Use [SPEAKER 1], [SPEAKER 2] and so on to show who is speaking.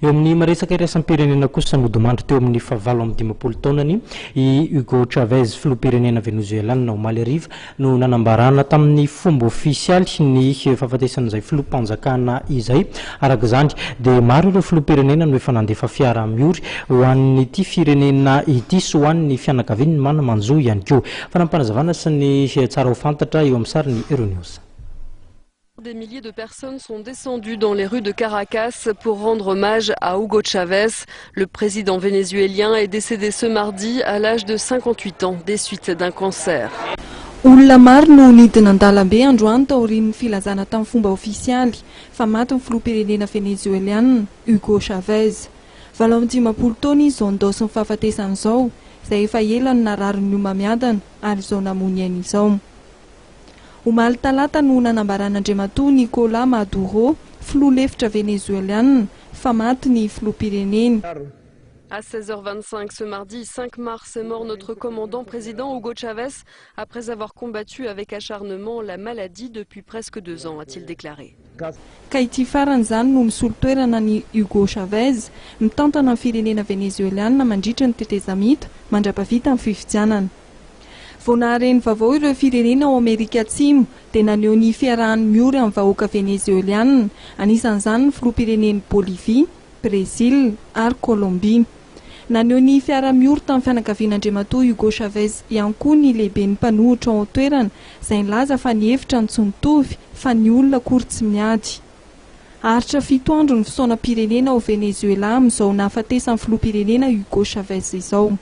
[SPEAKER 1] eo amin'ny maresaka iraisam-pirenena kosa Nodimandry teo amin'ny fahavalo amin'ny 15 taonany i Hugo Chavez filoham-pirenena venezoelianina omaly hariva no nanambarana tamin'ny fomba ofisialy ny fahafatesan'izay filoham-panjakana izay. Araka izany dia maro ireo filoham-pirenena no efa nandefa fiara-miory ho an'ity firenena ity sy ho an'ny fianakaviany mana manjo ihany koa. Fanampanazavana sy ny tsara ho fantatra eo amin'ny sariny Euronews.
[SPEAKER 2] Des milliers de personnes sont descendues dans les rues de Caracas pour rendre hommage à Hugo Chavez. Le président vénézuélien est décédé ce mardi à l'âge de 58 ans des suites d'un cancer.
[SPEAKER 3] Olona maro no nidina an-dalambe androany taorian'ny filazana tamin'ny fomba ofisialy fa maty ny filoham-pirenena venezoelianina Hugo Chavez. 15 taona izy zao ndosy ny fahafatesan'izao izay efa ela no narary ny homamiadana ary izao namony aina izao. Omaly talata no nanambaran'Andriamatoa Nicolas Maduro, filoha lefitra venezoelianina, fa maty ny filoham-pirenena.
[SPEAKER 2] À 16h25 ce mardi 5 mars est mort notre commandant président Hugo Chavez après avoir combattu avec acharnement la maladie depuis presque 2 ans, a-t-il déclaré.
[SPEAKER 3] Ka ity faran'izany no misolo toerana ny Hugo Chavez, mitantana ny firenena venezoelianina mandritra ny tetezamita mandrapavita amin'ny fifidianana. Vao nahareny vaovao ireo firenena ao Amerika Atsimo dia naneho ny fiarahany miory amin'ny vahoaka venezoelianina, anisan'izany ny filoham-pireneny Bolivia, Brésil ary Colombia. Naneho ny fiara-miory tamin'ny fianakavian'Andriamatoa Hugo Chavez ihany koa ny lehiben'ny mpanohitra ao an-toerana izay nilaza fa ny hevitra ny tsy mitovy fa ny olona akory tsy miady. Haritra 7 andro ny fisaona-pirenena ao Venezuela amin'izao nahafatesan'ny filoham-pirenena Hugo Chavez izao.